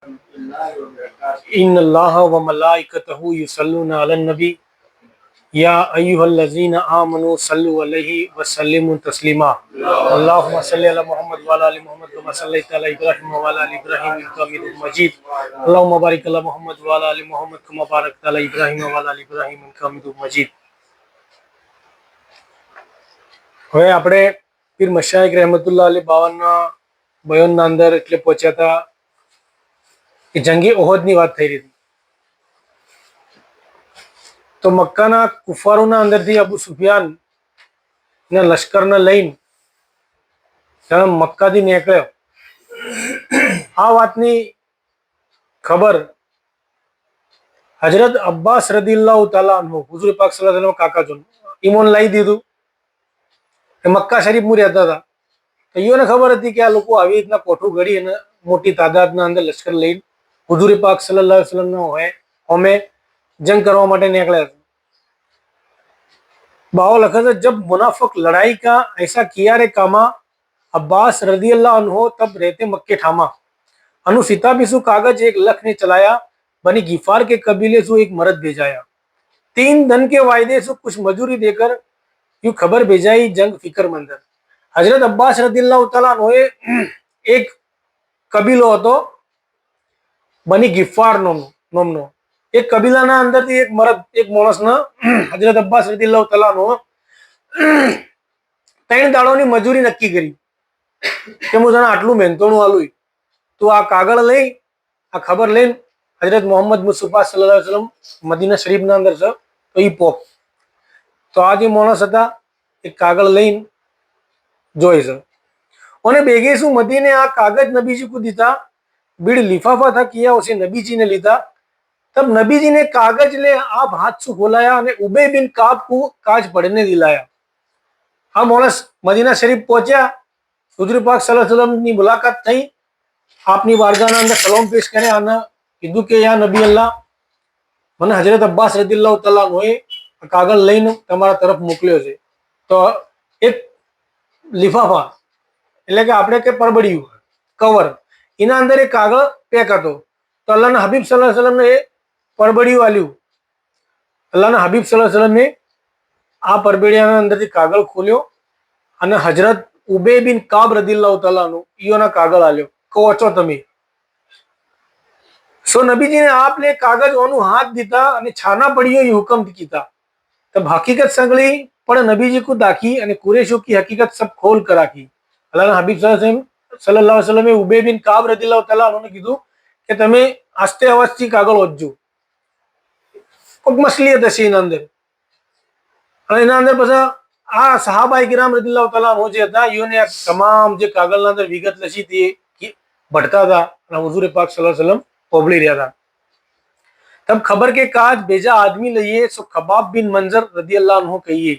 इन अल्लाह व मलाइकतहु युसल्लूना अलन नबी या अय्युहल्लज़ीना आमनू सल्लु अलैहि व सल्लिमू तस्लीमा अल्लाहुम्मा सल्लि अला मुहम्मद व अला आलि मुहम्मद कमा सल्लैता अला इब्राहीम व अला आलि इब्राहीम इन्नका हमीदुम मजीद अल्लाहुम्मा बारिक अला मुहम्मद व अला आलि मुहम्मद कमा बारकता अला इब्राहीम व अला आलि इब्राहीम इन्नका हमीदुम मजीद। હવે આપણે પીર મશાઈખ રહેમતુલ્લાહ અલૈહ બાવનના બયાનના અંદર એટલે પહોંચ્યા હતા કે જંગી ઓહદની વાત થઈ રહી હતી। તો મક્કાના કુફારોના અંદરથી અબુ સુફિયાનના લશ્કરને લઈને જ્યારે મક્કાથી નીકળ્યો, આ વાતની ખબર હજરત અબ્બાસ રદિયલ્લાહુ તાલા અન્હુ હુઝુર પાક સલ્લલ્લાહુ અલૈહિ વસલ્લમ કાકા જોન ઈમાન લાવી દીધું। મક્કા શરીફમાં રહેતા હતા તો ઈઓને ખબર હતી કે આ લોકો આવી રીતના કોઠું ઘડી અને મોટી તાદાદના અંદર લશ્કર લઈને હુઝુર પાક સલ્લલ્લાહુ અલૈહિ વસલ્લમનો હોય અમે जंग करवा माटे निकले। बाव लखा था जब मुनाफिक लड़ाई का ऐसा किया रे कामा अब्बास रदी अल्लाह अन्हो तब रहते मक्के ठामा अनुसिता बिसु कागज एक लख ने चलाया बनी गिफार के कबीले सु एक मर्द भेजाया 3 धन के वायदे से कुछ मजूरी देकर यूं खबर भेजाई जंग फिकर मंदर। हजरत अब्बास रदी अल्लाह तआला अन्होए एक कबीलो હતો બની ગિફાર નામનો एक कबीलाના અંદરથી એક મરદ એક માણસને હજરત અબ્બાસ રદિયલ્લાહુ તઆલા નો 3 દાડોની મજૂરી નક્કી કરી કે હું તને આટલું મહેનતોનું આલું તું આ કાગળ લઈ આ ખબર લઈને હજરત મોહમ્મદ મુસ્તફા સલ્લલ્લાહુ અલૈહિ વસલ્લમ મદીના શરીફના અંદર છે તો ઈ પોક। તો આ જે માણસ હતા એક કાગળ લઈને જોઈ છે અને બેગે શું મદીને આ કાગज नबी जी को દીધા बीड़ लिफाफा था किया उसे नबी जी ने लीधा। तब नबी जी ने कागज ले आप हाथ से खोलाया और उबे बिन काब को काज पढ़ने दिलाया। हम मानस मदीना शरीफ पहुंचा, हुजूर पाक सल्लल्लाहु अलैहि वसल्लम की मुलाकात थई, आपनी बारगाह अंदर सलाम पेश करे आना कीधु के या नबी अल्लाह મને હજરત અબ્બાસ રદિયલ્લાહુ તઆલા અન્હોએ કાગળ લઈને તમારા તરફ મોકલ્યો છે। તો એક લિફાફા એટલે કે આપણે કે પરબડિયું કવર એના અંદર એક કાગળ પેક હતો તો અલ્લાહના હબીબ સલ્લલ્લાહુ અલૈહિ વસલ્લમને પરબડિયું આલ્યું। અલ્લાહના હબીબ સલ્લલ્લાહુ અલૈહિ વસલ્લમે આ પરબડિયાના અંદરથી કાગળ ખોલ્યો અને હજરત ઉબે બિન કાબ રદિયલ્લાહુ તઆલા અન્હુ ઈયોના કાગળ આલ્યો કહો છો તમે। सो नबी जी ने आपने कागज ओनु हाथ दीता અને छाना पड़ियो ये हुक्म कीता। तब हकीकत संगली पर नबी जी को दाखी અને कुरैशों की हकीकत सब खोल कर आखी। अल्लाह हबीब सल्लल्लाहु अलैहि वसल्लम उबे बिन काब रदियल्लाहु तआला अन्हु ने कीधु કે તમે આસ્તે અવાજથી કાગળ વાંચજો કોક મસલિયત હશે એના અંદર અને એના અંદર પછી આ સહાબાએ કિરામ રદિયલ્લાહુ તઆલા अन्हु જે હતા ઈઓને તમામ જે કાગળના અંદર વિગત લખી હતી ભટકા હતા અને હુઝુર પાક સલ્લલ્લાહુ अलैहि वसल्लम पोबली रहा था। तब खबर के काज भेजा आदमी लइए सो खबाब बिन मंजर रदियल्लाहु अन्हु कहिए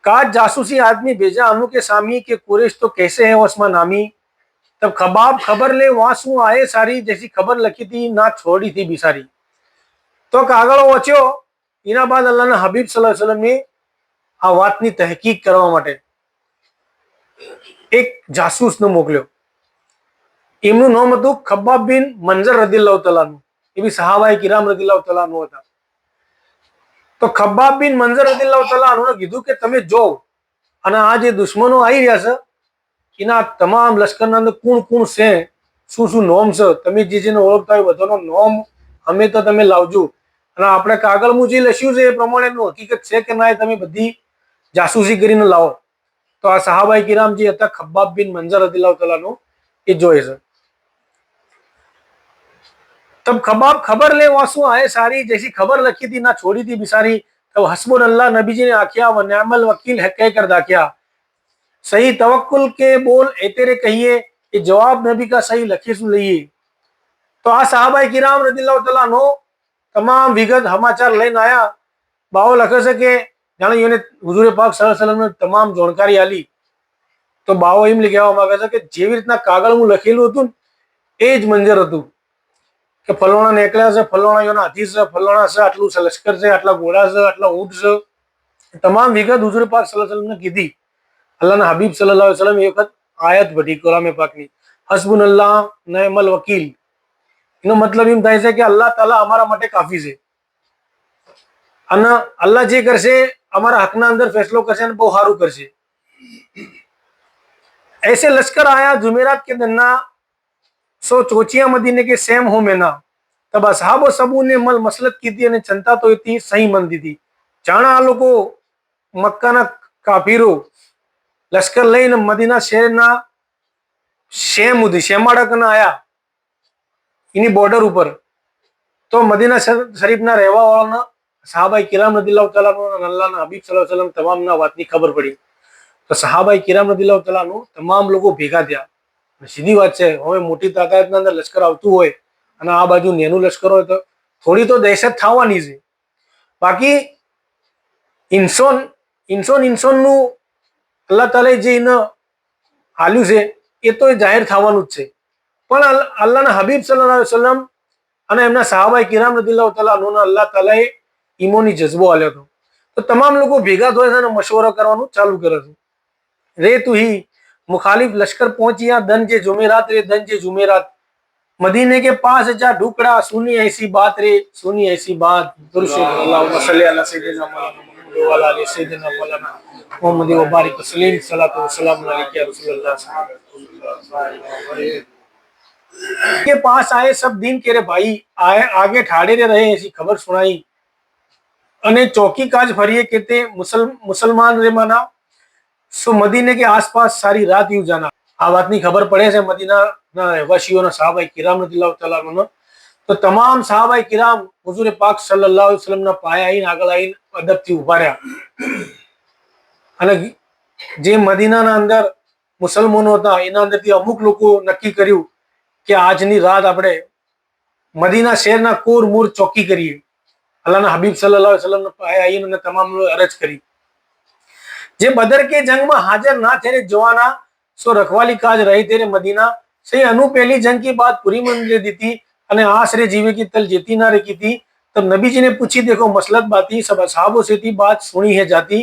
काज जासूसी आदमी भेजा अनु के सामी के कुरैश तो कैसे है उसमा नामी। तब खबाब खबर ले वहां सु आए सारी जैसी खबर लखी थी ना छोड़ी थी बिसारी। तो कागળ વાંચ્યો એના બાદ અલ્લાહના હબીબ સલ્લલ્લાહુ અલૈહિ વસલ્લમે આ વાતની તહકીક કરવા માટે એક જાસૂસને મોકલ્યો। એમનું નામ હતું ખબ્બાબ બિન મંજર રદિયલ્લાહુ તઆલા અન્હુ એ બી સહાબાએ કિરામ રદિયલ્લાહુ તઆલા અન્હુ હતા। તો ખબ્બાબ બિન મંજર રદિયલ્લાહુ તઆલા અન્હુને કીધું કે તમે જો અને આ જે દુશ્મનો આવી રહ્યા છે એના તમામ લશ્કરના અંદર કોણ કોણ છે શું શું નોમ છે તમે જે જેને ઓળખતા હોય બધાનો નોમ અમે તો તમે લાવજો અને આપણે કાગળમાં જે લખ્યું છે એ પ્રમાણેનું હકીકત છે કે ના એ તમે બધી જાસૂસી કરીને લાવો। તો આ સહાબાએ કિરામ જે હતા ખબ્બાબ બિન મંજર રદિયલ્લાહુ તઆલા અન્હુ એ જોઈ છે। तब खबाब खबर ले वासु आए सारी जैसी खबर लखी थी ना छोड़ी थी बिसारी। तब हस्बुन अल्लाह नबी जी ने आख्या व निअमल वकील है कह कर दाख्या सही तवक्कुल के बोल ए तेरे कहिए ये जवाब नबी का सही लखे सु लइए। तो आ सहाबाए किराम रदियल्लाहु तआला अन्हु तमाम विगत समाचार लઈને आया। बाव लखे છે કે જાણે એને હુઝુર પાક સલ્લલ્લાહુ અલૈહિ વસલ્લમ તમામ જાણકારી આલી। તો બાવ એમ લખવા માંગે છે કે જેવી રીતના કાગળમાં લખેલું હતું એ જ મંજર હતું કે ફલોણા નીકળ્યા છે ફલોણા યોના હાથી છે ફલોણા છે આટલું લશ્કર છે આટલા ઘોડા છે આટલા ઊંટ છે તમામ વિગત હુઝુર પાક સલ્લલ્લાહુ અલૈહિ વસલ્લમને કીધી। અલ્લાહના હબીબ સલ્લલ્લાહુ અલૈહિ વસલ્લમ એક વખત આયત પઢી કલામે પાકની હસ્બુનલ્લાહ નિઅમલ વકીલ એનો મતલબ એમ થાય છે કે અલ્લાહ તાલા અમારા માટે કાફી છે અને અલ્લાહ જે કરશે અમારા હકના અંદર ફેસલો કરશે અને બહુ સારું કરશે. ऐसे लश्कर आया जुमेरात के दिन सो चोचिया मदीने के सेम हो में ना तब असहाबो सबू ने मल मसलत की थी અને ચિંતા તો હતી સહી મંદી હતી. જાણા આ લોકો મક્કાના કાફીરો લશ્કર લઈને મદીના શહેરના શેમ સુધી શેમાડકના આયા એની બોર્ડર ઉપર. તો મદીના શરીફના રહેવા વાળાના સહાબાઈ કિરામ રદિયલ્લાહુ તઆલા અને અલ્લાહના હબીબ સલ્લલ્લાહુ અલૈહિ વસલ્લમ તમામના વાતની ખબર પડી. તો સહાબાઈ કિરામ રદિયલ્લાહુ તઆલા તમામ લોકો ભેગા થયા. સીધી વાત છે, હવે મોટી તાકાતના અંદર લશ્કર આવતું હોય અને આ બાજુ નેનું લશ્કર હોય તો થોડી તો દહેશત થવાની છે. બાકી ઇન્સોનનું અલ્લાહ તાલા જે એને હાલ્યું છે એ તો જાહેર થવાનું જ છે. પણ અલ્લાહના હબીબ સલ્લલ્લાહુ અલૈહિ વસલ્લમ અને એમના સહાબાઈ કિરામ રદિયલ્લાહુ તઆલા અન્હુને અલ્લાહ તાલાએ ઈમાની જજ્બો આલ્યો હતો. તો તમામ લોકો ભેગા થયા છે અને મશવરો કરવાનું ચાલુ કરે છે. રે તું ही मुखालिफ लश्कर पहुंचिया दन जे जुमेरात रे दन जे जुमेरात मदीने के 5000 ढुकड़ा सुनी ऐसी बात रे सुनी ऐसी बात अल्लाहुम्मा सल्ली अला सय्यिदिना मुहम्मद व अला आलि सय्यिदिना मौलाना मुहम्मद व बारिक तस्लीम सलातो व सलाम अलैका या रसूलल्लाह के पास आए सब दिन के रे भाई आए आगे ठाड़े रे रहे ऐसी खबर सुनाई અને ચોકી કાજ ફરીએ કે તે મુસલમાન રે માના सो मदीने के आसपास सारी रात यूं जाना. આ વાતની ખબર પડે છે મદીનાના રહેવાસીઓના સહાબાઈ કિરામ રદિયલ્લાહુ તઆલા અન્હુ. તો તમામ સહાબાઈ કિરામ હુઝુર પાક સલ્લલ્લાહુ અલૈહિ વસલ્લમના પાયા આવીને આગળ આવીને અદબથી ઉભા રહ્યા. અને જે મદીનાના અંદર મુસલમાનો હતા એના અંદરથી અમુક લોકો નક્કી કર્યું કે આજની રાત આપણે મદીના શહેરના કોર મૂર ચોકી કરીએ. અલ્લાહના હબીબ સલ્લલ્લાહુ અલૈહિ વસલ્લમના પાયા આવીને તમામ અરજ કરી. जे बदर के जंग में हाजिर ना थे जवाना सो रखवाली काज रहे तेरे मदीना से अनु पहली जंग की बात पूरी मंजिल दी थी अने आसरे जीवे की तल जेती ना रखी थी. तब नबी जी ने पूछी देखो मसलत बाती सब असहाबों से थी बात सुनी है जाती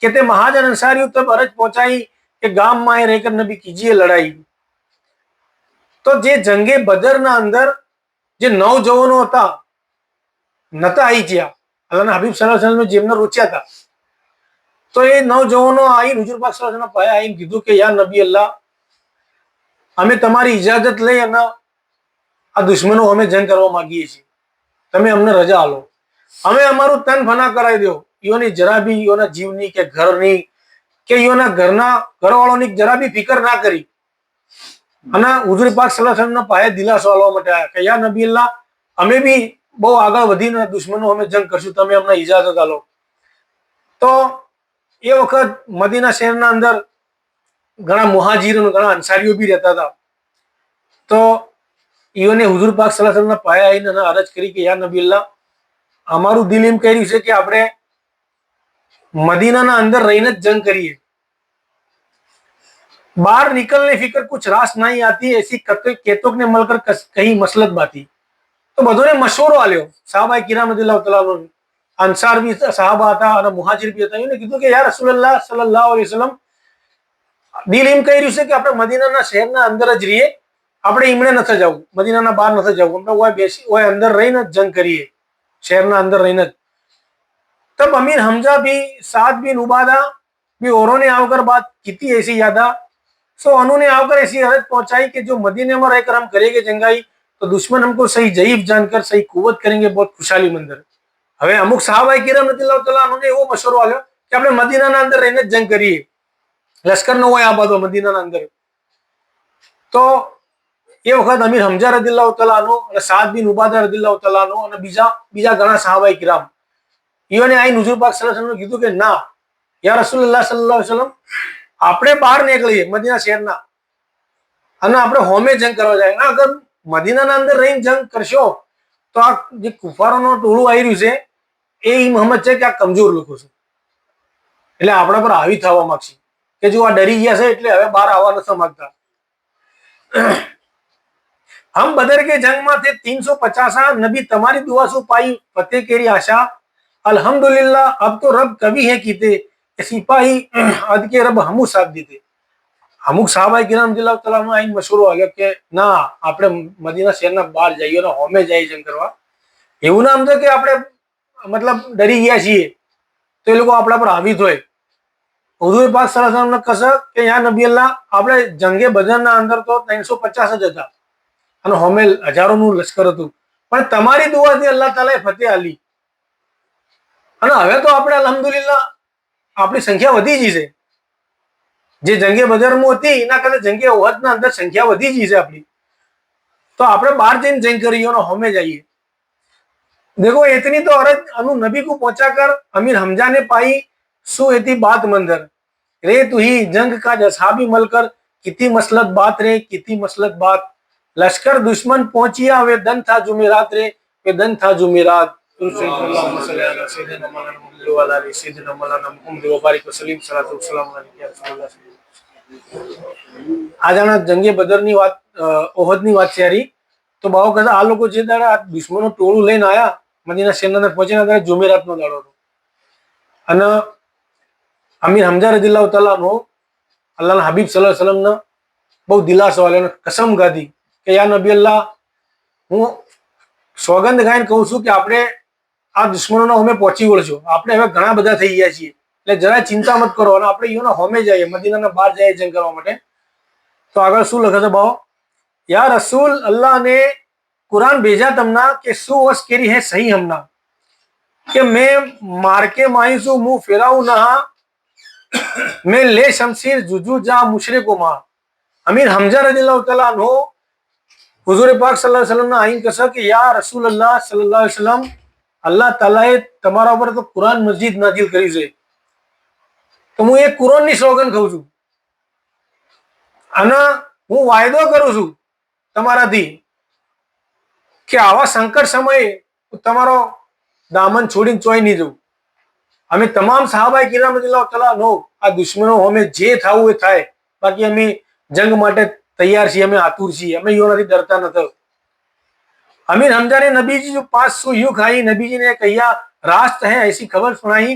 कहते महाजन अंसारियों तब अरज पहुंचाई कि गाम में रहकर नबी कीजिए लड़ाई. तो जे जंगे बदर ना अंदर जे नौजवानों था नता आई ज्या अल्लाह हबीब सल्लल्लाहु अलैहि वसल्लम जेमने रोच्या था. तो ये नौजवानों आई हुजूर पाक सल्लल्लाहु अलैहि वसल्लम पाया आईने कीधुं के या नबी अल्लाह અમે તમારી ઇજાજત લઈ અને આ દુશ્મનો અમે જંગ કરવા માંગીએ છીએ, તમે અમને રજા આલો, અમે અમારું તન ફના કરાવી દો. ઈઓની જરા બી ઈઓના જીવની કે ઘરની કે ઈઓના ઘરવાળોની જરા બી ફિકર ના કરી અને હુજૂર પાક સલ્લલ્લાહુ અલૈહિ વસલ્લમના પાયે દિલાસો આલવા માટે આવ્યા કે યા નબી અલ્લાહ અમે બી બહુ આગળ વધીને દુશ્મનો અમે જંગ કરશું, તમે અમને ઇજાજત આલો. તો એ વખત મદીના શહેરના અંદર ઘણા મુહાજીર ઘણા અંસારીઓ બી રહેતા હતા. તો ઈઓને હુજૂર પાક સલ્લલ્લાહુ અલૈહિ વસલ્લમના પાયા આવીને અરજ કરી કે યા નબી અલ્લાહ અમારું દિલ એમ કહી રહ્યું છે કે આપણે મદીનાના અંદર રહીને જ જંગ કરીએ, बाहर निकलने फिक्र कुछ रास नहीं आती ऐसी केतोक ने मलकर कहीं मसलत बाती. तो बधोने मशवरो आल्यो साहबा किराम रदियल्लाहु तआला अन्हु अंसार भी साहबा था અને મુહાજિર भी હતા. એને કીધું કે યા રસૂલલ્લાહ સલ્લલ્લાહુ અલૈહિ વસલ્લમ દિલ એમ કહી રહ્યું છે કે આપણે મદીનાના શહેરના અંદર જ રહીએ, આપણે ઈમણે નથી જવું, મદીનાના બહાર નથી જવું, આપણે ઓય બેસી ઓય અંદર રહીને જ જંગ કરીએ, શહેરના અંદર રહીને જ. तब अमीर हमजा भी साद बिन उबादा भी औरों ने आकर बात की थी ऐसी यादा. सो उन्होंने आकर ऐसी अर्ज पहुंचाई कि जो मदीने में रहकर हम करेंगे जंगाई तो दुश्मन हमको सही जयीफ जानकर सही कुवत करेंगे, बहुत खुशहाली मंदिर. હવે અમુક સહાબાએ કિરામ રદિયલ્લાહુ તઆલા અન્હુને એવો મશવરો આલ્યો કે આપણે મદીનાના અંદર રહીને જ જંગ કરીએ, લશ્કર ન હોય આ બાજુ મદીનાના અંદર. તો એ વખત અમીર હમજા રદિયલ્લાહુ તઆલા અન્હુ અને સાદ બિન ઉબાદા રદિયલ્લાહુ તઆલા અન્હુ અને બીજા ઘણા સહાબાએ કિરામ ઈઓને આઈને હુજૂર પાક સલ્લલ્લાહુ અલૈહિ વસલ્લમ કીધું કે ના યા રસૂલુલ્લાહ સલ્લલ્લાહુ અલૈહિ વસલ્લમ આપણે બહાર નીકળીએ મદીના શહેરના અને આપણે હોમે જંગ કરવા જાય. અગર મદીનાના અંદર રહીને જંગ કરશો તો આ જે કુફારોનો ટોળું આવી રહ્યું છે એ મોહમ્મદ છે કે આ કમજોર લોકો છે, એટલે આપણા પર હાવી થવા માંગશે કે જો આ ડરી ગયા છે એટલે હવે બહાર આવવા નથી માંગતા. हम बदर के जंग में थे 350 नबी तुम्हारी दुआ से पाई फतेह केरी आशा अल्हम्दुलिल्लाह अब तो रब कभी है कीते सिपाही अद के रब हमू साथ देते. અમુક સાહાબાઈ કિરામ રદિયલ્લાહુ તઆલા અન્હુ આઈને મશવરો આવ્યો કે ના, આપણે મદીના શહેરના બહાર જઈએ ને હોમે જઈએ જંગ કરવા. એવું ના સમજો કે આપણે મતલબ ડરી ગયા છીએ તો એ લોકો આપણા પર હાવી હોય. હુઝુર પાક સલ્લલ્લાહુ અલૈહિ વસલ્લમ કહે કે યા નબી અલ્લાહ, આપણે જંગે બદરના અંદર તો 350 જ હતા અને હોમે હજારોનું લશ્કર હતું, પણ તમારી દુઆથી અલ્લાહ તાલાએ ફતેહ આલી અને હવે તો આપણે અલ્હમ્દુલિલ્લાહ આપણી સંખ્યા વધી ગઈ છે. જે જંગે બદરમાં હતી એના કરતા જંગે ઓહદના અંદર સંખ્યા વધી ગઈ છે આપણી. તો આપણે બહાર જઈને જંગ કરીએ અને હોમે જઈએ. देखो इतनी तो अरज अनु नबी को पहुंचा कर अमीर हमजा ने पाई सो इतनी बात मंदर रे तू ही जंग का जसाबी मलकर कितनी मसलत बात रे कितनी मसलत बात लश्कर दुश्मन पहुंचिया वे दन था जुमेरात रे वे दन था जुमेरात. आज जंगे बदर ની વાત ઓહદ ની વાત છે. તો બાવો કહેતા આ લોકો જે દાડે આ દુશ્મનો ટોળું લઈને આયા મદીના શહેરના અંદર પહોંચીને ત્યારે જુમેરાતનો દાડો હતો અને અમીર હમજા રદિયલ્લાહુ તઆલા અન્હુ અલ્લાહના હબીબ સલ્લલ્લાહુ અલૈહિ વસલ્લમને બહુ દિલાસો આલ્યો, કસમ ખાધી કે યા નબી અલ્લાહ, હું સોગંદ ખાઈને કહું છું કે આપણે આ દુશ્મનોના હોમે પહોંચી વળશું. આપણે હવે ઘણા બધા થઈ ગયા છીએ એટલે જરાય ચિંતા મત કરો અને આપણે એના હોમે જઈએ, મદીનાના બહાર જઈએ જંગ કરવા માટે. તો આગળ શું લખે છે ભાવ? या रसूल अल्लाह ने कुरान भेजा तमना के सु वस केरी है सही हमना कि मैं मार के मायूसू मुंह फिराऊ नहा मैं ले शमशीर जुजू जा मुशरिको मा. अमीर हमजा रदियल्लाहु तआला अन्हु हुजूर पाक सल्लल्लाहु अलैहि वसल्लम ने आइन कसा कि या रसूल अल्लाह सल्लल्लाहु अलैहि वसल्लम, अल्लाह तालाए તમારા પર તો કુરાન મસ્જિદ નાઝિલ કરી છે, તો હું એક કુરાનની સોગંદ ખાઉં છું અને હું વાયદો કરું છું તમારાથી કે આવા સંકટ સમયે તમારો દામન છોડીને ચોઈ નહીં જવું. અમે તમામ સહાબાએ કિરામ રદિયલ્લાહુ તઆલા અન્હુ આ દુશ્મનો અમે જે થવું એ થાય, બાકી અમે જંગ માટે તૈયાર છીએ, અમે આતુર છીએ, અમે યોનાથી ડરતા નથી. अमीर हमजा ने नबी जी जो 5 सू यूं खाई, नबी जी ने कहिया रास्त है ऐसी खबर सुनाई.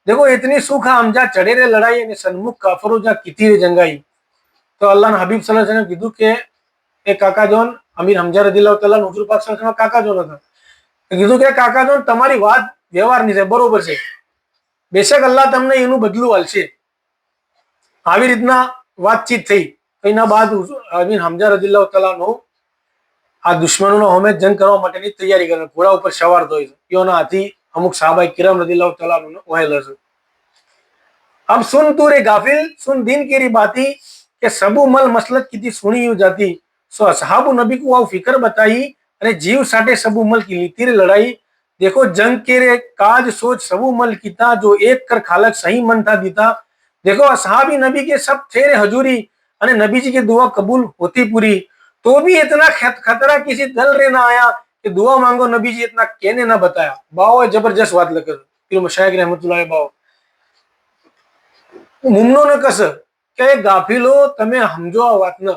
देखो इतनी सूखा हमजा चढ़े रे लड़ाई ने सन्मुख काफरो जा किती रे जंगाई. तो अल्लाह हबीब सल्लल्लाहु अलैहि वसल्लम कीधुं के એ કાકા જોન અમીર હમજા રદિયલ્લાહુ તઆલા હુજુર પાક સલ્લલ્લાહુ અલૈહિ વસલ્લમ કાકા જોન હતા. કીધું કે કાકા જોન તમારી વાત વ્યવહારની છે, બરોબર છે, બેશક અલ્લાહ તમને એનું બદલું આલશે. આવી રીતના વાતચીત થઈ. એના બાદ અમીર હમજા રદિયલ્લાહુ તઆલા નો આ દુશ્મનોનો હોમે જંગ કરવા માટેની તૈયારી કરે, ઘોડા ઉપર સવાર થાય છે. એના હાથી અમુક સહાબાએ કિરામ રદિયલ્લાહુ તઆલા નો વહેલા છે. अब सुन तू रे गाफिल सुन दिन केरी बाती के सबू मल मसलत किती सुनी हो जाती. सो असहाबु नबी को आओ फिक्र बताई अरे जीव साटे सबू मल की लीती रे लड़ाई. देखो जंग के रे काज सोच सबू मल कीता जो एक कर खालक सही मन था दीता. देखो असहाबी नबी के सब थे रे हजूरी अरे नबी जी की दुआ कबूल होती पूरी. तो भी इतना खतरा किसी दल रे ना आया कि दुआ मांगो नबी जी इतना कहने ना बताया. बाओ जबरदस्त बात लगे फिर मशाइख रहमतुल्लाह बाओ मुमनो ने कस કે ગાફિલો તમે સમજો આ વાતને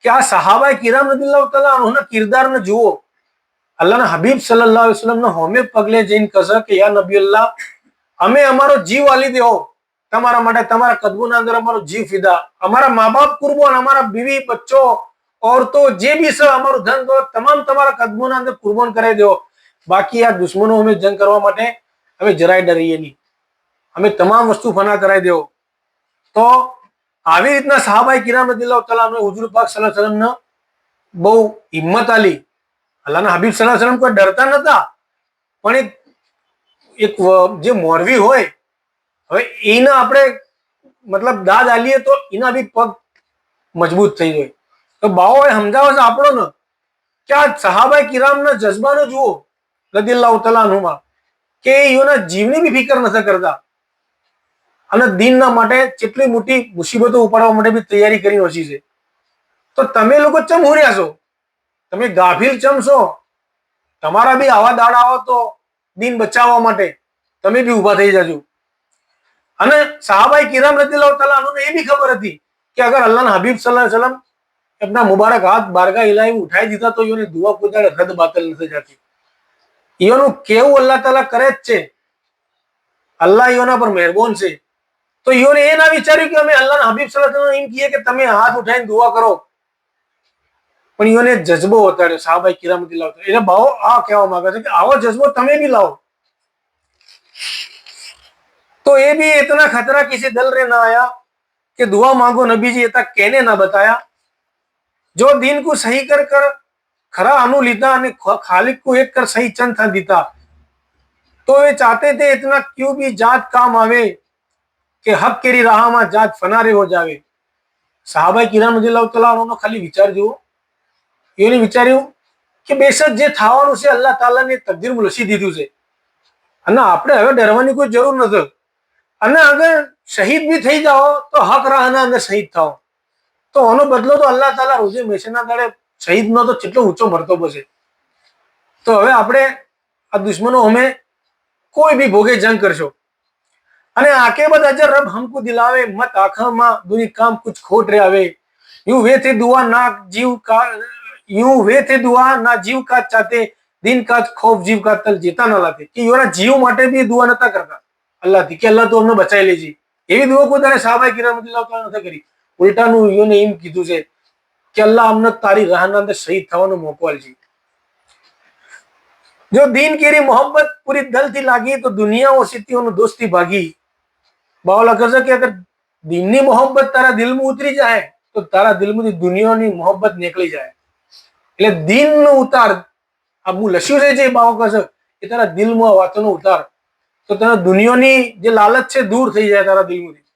કે આ સહાબાએ કિરામ રદિયલ્લાહુ તઆલા અન્હુના કિરદારને જુઓ. અલ્લાહના હબીબ સલ્લલ્લાહુ અલૈહિ વસલ્લમના હોમે પગલે જઈને કહે કે યા નબી અલ્લાહ, અમે અમારો જીવ આલી દેવો તમારા માટે, તમારા કદમોના અંદર અમારો જીવ ફિદા, અમારા મા બાપ કુરબાન, અમારા બીવી બચ્ચો औरतो જે બી છે અમારું ધન દોલત તમામ તમારા કદમોના અંદર કુરબાન કરાવી દેવો. બાકી આ દુશ્મનો અમે જંગ કરવા માટે અમે જરાય ડરીએ નહીં, અમે તમામ વસ્તુ ફના કરાવી દેવો. તો આવી રીતના સહાબાએ કિરામ રદિયલ્લાહુ તઆલા અન્હુ હુજુર પાક સલ્લલ્લાહુ અલૈહિ વસલ્લમને બહુ હિંમત આલી. અલ્લાહના હબીબ સલ્લલ્લાહુ અલૈહિ વસલ્લમ કોઈ ડરતા નતા, પણ એક જે મોરવી હોય હવે એને આપણે મતલબ દાદ આલીએ તો એના બી પગ મજબૂત થઈ જાય. તો બાવો એ સમજાવે છે આપણો ને કે આ સહાબાએ કિરામના જજ્બાને જુઓ રદિયલ્લાહુ તઆલા અન્હુમાં કે એના જીવની બી ફિકર નથી કરતા અને દીનના માટે કેટલી મોટી મુસીબતો ઉપાડવા માટે બી તૈયારી કરી ઓછી છે. તો તમે લોકો ચમ હુર્યા છો? તમે ગાફિલ ચમ છો? તમારા બી આવા દાડા આવો તો દીન બચાવવા માટે તમે બી ઊભા થઈ જાજો. અને સહાબાએ કિરામ રદિયલ્લાહુ તઆલા અન્હુને એ બી ખબર હતી કે અગર અલ્લાહના હબીબ સલ્લલ્લાહુ અલૈહિ વસલ્લમ अपना मुबारक हाथ बारगा हिलाई उठाई दीता तो योने दुआ कोई दाड़े रद बातल नहीं जाती. योनु केवु अल्लाह ताला करे ज छे, अल्लाह योना पर मेहरबान छे. તો ઈઓને એ ના વિચાર્યું કે અમે અલ્લાહના હબીબ સલ્લલ્લાહુ અલૈહિ વસલ્લમ એમ કહીએ કે તમે હાથ ઉઠાઈને દુઆ કરો, પણ ઈઓને જજ્બો ઉતાર્યો સાહબાઈ કિરામતી લાવતો. એટલે ભાવ આ કહેવા માંગે છે કે આવો જજ્બો તમે બી લાવો. तो ये भी इतना खतरा किसी दल रे ना आया कि दुआ मांगो नबी जी तक कहने ना बताया. जो दीन को सही कर कर खरा अनु लीता ने खालिक को एक कर सही चंद था दीता. तो वे चाहते थे इतना क्यों भी जात काम आवे कि हक केरी राह में जात फनारे हो जावे. साहबा किराम रज़ियल्लाहु तआला अन्हुનો ખાલી વિચાર જુઓ. એને વિચાર્યું કે બેશક જે થવાનું છે અલ્લાહ તાલાની તકદીરમાં લખી દીધું છે અને આપણે હવે ડરવાની કોઈ જરૂર નથી. અને અગર શહીદ બી થઈ જાઓ તો હક રાહના અંદર શહીદ થાઓ, તો આનો બદલો તો અલ્લાહ તાલા રોજે મેશના દાડે શહીદનો તો કેટલો ઊંચો મરતબો છે. તો હવે આપણે આ દુશ્મનો અમે કોઈ બી ભોગે જંગ કરશો અને આકેબત અજર રબ હમકો દિલાવે મત આખામાં દુની કામ કુછ ખોટ રે આવે. यूं वे थे दुआ ना जीव का यूं वे थे दुआ ना जीव का चाहते दिन का खौफ जीव का तल जीता ना लाते. कि योना जीव માટે બી દુઆ નતા કરતા અલ્લાહથી કે અલ્લાહ તો અમને બચાવી લેજી. એવી દુઆ કોઈ તારે સાહબાએ કિરામ રઝિયલ્લાહુ તઆલા નથી કરી. ઉલટાનું યોને એમ કીધું છે કે અલ્લાહ અમને તારી રાહના અંદર શહીદ થવાનો મોકો આલજી. જો દીન કેરી મોહબ્બત પૂરી દિલથી લાગી તો દુનિયા और સિદ્ધિઓનો દોસ્તી ભાગી. બાવલા કહે કે અગર દીનની મોહબ્બત તારા દિલમાં ઉતરી જાય તો તારા દિલમાંથી દુનિયાની મોહબ્બત નીકળી જાય. એટલે દીનનો ઉતાર આ હું લસ્યું છે જે બાવો કહે એ તારા દિલમાં વાતોનો ઉતાર, તો તને દુનિયાની જે લાલચ છે દૂર થઈ જાય તારા દિલમાંથી.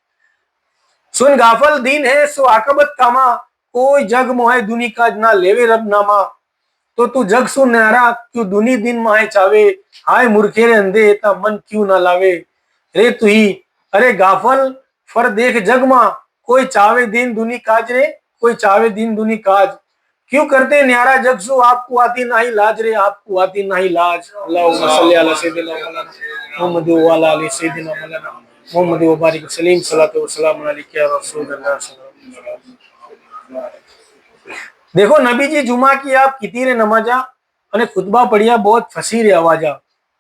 સુન ગાફલ દીન હે સો આકબત કામા કોઈ જગ મોહે દુની કાજ ના લેવે રબ નામા. તો તું જગ શું ન્યારા ક્યું દુની દિન માહે ચાવે હાય મૂર્ખે રે અંધે એતા મન ક્યું ના લાવે. રે તુહી અરે ગાફલ ફર દેખ જગમાં कोई चावे दिन दुनी काज रे कोई चावे दिन दुनी काज क्यों करते न्यारा जग सो आपको आती नहीं लाज रे आपको आती नहीं लाज. अल्लाहुम्मा सल्ली अला सय्यिदिना मुहम्मद व अला आलि सय्यिदिना मौलाना मुहम्मद व बारिक सलीम सलातो व सलाम अलैका या रसूलल्लाह. देखो नबी जी जुमा की आप किती रे नमाजा અને ખુતબા પડ્યા બહુ ફસી રે અવાજા.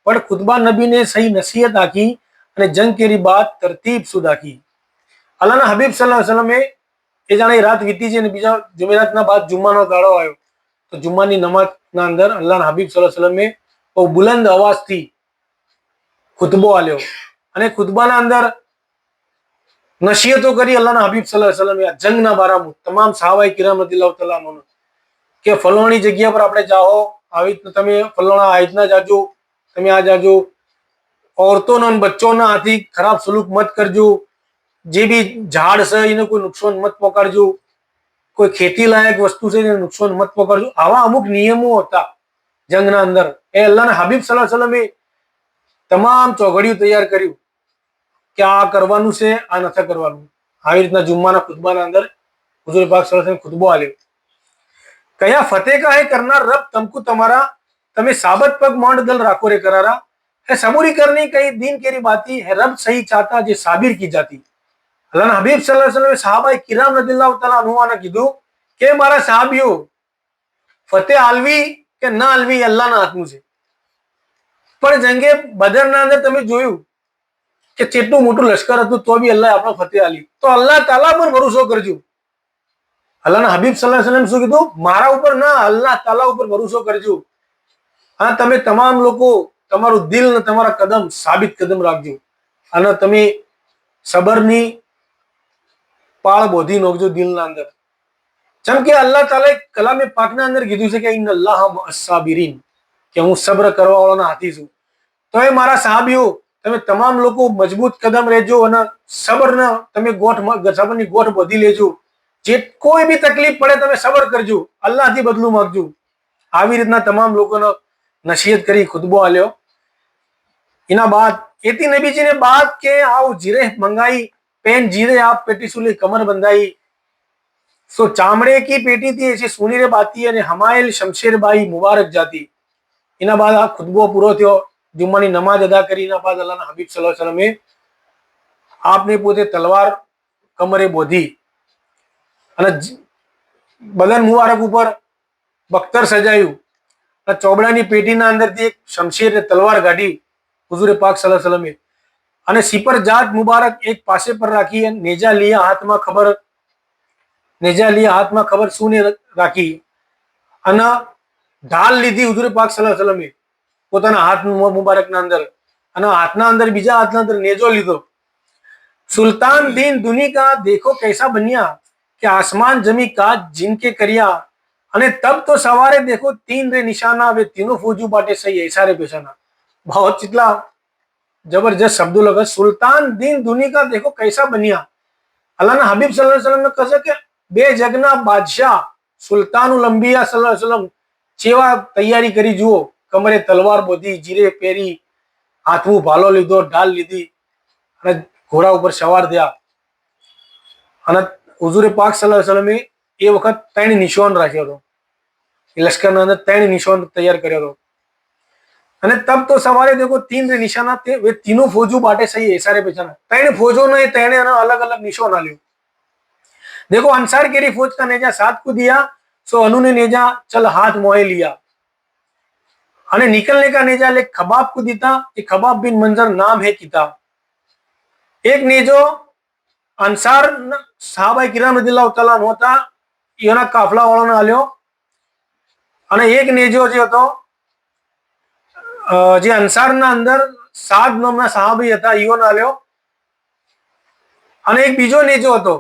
પણ ખુતબા નબીને સહી નસીહત આખી અને જંગ કેરી બાત તરતીબ સુદ આખી. અલ્લાહના હબીબ સલ્લલ્લાહુ અલૈહિ વસલ્લમ એ જાણે રાત વીતી છે અને બીજા જુમેરાતના બાદ જુમ્માનો દાડો આવ્યો. તો જુમ્માની નમાઝના અંદર અલ્લાહના હબીબ સલ્લલ્લાહુ અલૈહિ વસલ્લમે બહુ બુલંદ અવાજથી ખુતબો આલ્યો અને ખુતબાના અંદર નસીહતો કરી અલ્લાહના હબીબ સલ્લલ્લાહુ અલૈહિ વસલ્લમે આ જંગના બારામાં તમામ સહાબાએ કિરામ રઝિયલ્લાહુ તઆલા અન્હુને કે ફલાણી જગ્યા પર આપણે જાઓ, આવી તમે ફલાણા આયતના જાજો, તમે આ જાજો, औरतों અને બચ્ચોના હાથી ખરાબ સલુક મત કરજો, જે બી ઝાડ છે એને કોઈ નુકસાન મત પહોંચાડજો, કોઈ ખેતી લાયક વસ્તુ છે એને નુકસાન મત પહોંચાડજો. આવા અમુક નિયમો હતા જંગના અંદર. એ અલ્લાહના હબીબ સલ્લલ્લાહુ અલૈહિ વસલ્લમે તમામ ચોઘડિયું તૈયાર કર્યું કે આ કરવાનું છે, આ નથી કરવાનું. આવી રીતના જુમ્માના ખુતબાના અંદર હુઝુર પાક સલ્લલ્લાહુ અલૈહિ વસલ્લમ ખુતબો આલ્યો. કયા ફતેહ કા હે કરનાર રબ તમકુ તમારા તમે સાબત પગ માંડ દલ રાખો રે કરારા है सबूरी करनी कई दीन केरी बाती है रब सही चाहता जे साबिर की जाती. અલ્લાહના હબીબ સલ્લલ્લાહુ અલૈહિ વસલ્લમ સહાબાએ કિરામ રઝિયલ્લાહુ તઆલા અન્હુને કીધું કે મારા સહાબીઓ ફતેહ આલવી કે ના આલવી અલ્લાહના હાથમાં છે. પણ જંગે બદરના અંદર તમે જોયું કે કેટલું મોટું લશ્કર હતું તો બી અલ્લાહ આપણો ફતેહ આલી. તો અલ્લાહ તાલા પર ભરોસો કરજો. અલ્લાહના હબીબ સલ્લલ્લાહુ અલૈહિ વસલ્લમ શું કીધું? મારા ઉપર ના, અલ્લાહ તાલા ઉપર ભરોસો કરજો. હા, તમે તમામ લોકો તમારું દિલ ને તમારા કદમ સાબિત કદમ રાખજો અને તમે સબરની પાળ બોધી નોખજો દિલના અંદર. જેમ કે અલ્લાહ તાલા કલામે પાકના અંદર કીધું છે કે ઇન્નલ્લાહ મઅસ્સાબિરીન, કે હું સબ્ર કરવા વાળાના હાથી છું. તો એ મારા સહાબીઓ તમે તમામ લોકો મજબૂત કદમ રહેજો અને સબરના તમે સબરની ગોઠ બોધી લેજો. જે કોઈ બી તકલીફ પડે તમે સબર કરજો, અલ્લાહથી બદલું માંગજો. આવી રીતના તમામ લોકોને નસીહત કરી, ખુતબો આલ્યો. इना बाद एती नबी जी ने बात के आओ जीरे मंगाई पेन जीरे आप पेटी सुली कमर बंधाई. सो चामड़े की पेटी थी ऐसी सुनी रे बाती અને હમાયલ શમશેરબાઈ મુબારક જાતી. એના બાદ આ ખુતબો પૂરો થયો, જુમ્માની નમાજ અદા કરી. એના બાદ અલ્લાહના હબીબ સલ્લલ્લાહુ અલૈહિ વસલ્લમે આપને પોતે તલવાર કમરે બોધી અને બદન મુબારક ઉપર બખ્તર સજાયું અને ચોબડાની પેટીના અંદરથી એક શમશેર તલવાર કાઢી હુઝુર પાક સલ્લલ્લાહુ અલૈહિ વસલ્લમે અને સિપર જાત મુબારક એક પાસે પર રાખી, નેજા લિયા હાથમાં ખબર શું ને રાખી, અને ઢાલ લીધી હુજૂર પાક સલ્લલ્લાહુ અલૈહિ વસલ્લમે પોતાના હાથ મુબારકના અંદર, અને હાથના અંદર બીજા હાથના અંદર નેજો લીધો. सुल्तान दीन दुनी का देखो कैसा बनिया कि आसमान जमी काज जिनके करिया, અને તબ તો સવારે દેખો તીન રે નિશાના વે तीनों फौजू बाटे सही ऐसा रे पेशाना. बहुत चितला जबरदस्त शब्दों लगा. सुल्तान दीन दुनी का देखो कैसा बनिया. अल्लाह हबीब सल्लल्लाहु अलैहि वसल्लम ने कहा कि बे जगना बादशाह सुल्तानुल अंबिया सल्लल्लाहु अलैहि वसल्लम જેવા તૈયારી કરી જુઓ, કમરે તલવાર બોધી, જીરે પહેરી, હાથમાં ભાલો લીધો, ઢાલ લીધી અને ઘોડા ઉપર સવાર થયા. અને હુજૂર પાક સલ્લલ્લાહુ અલૈહિ વસલ્લમે એ વખત 3 નિશાન રાખ્યો હતો, લશ્કરના અંદર 3 નિશાન તૈયાર કર્યો હતો. અને તબ તો સવારે દેખો તીન રે નિશાના તે વે तीनों फौजू बाटे सही ऐसा रे पहचाना. 3 फौजों ने 3 अलग अलग निशान आलियो. देखो अंसार केरी फौज का नेजा 7 को दिया, सो अनु ने नेजा चल हाथ मोहे लिया, અને निकलने का नेजा ले खबाब को दीता कि खबाब बिन मंजर नाम है किताब. एक नेजो अंसार साहबा किराम रदिल्लाहु ताला अन्हु હતા, એના કાફલા વાળાને આલ્યો. અને એક નેજો જે હતો જે અંસારના અંદર સાદ નામના સહાબી હતા ઈઓને આલ્યો. અને એક બીજો નેજો હતો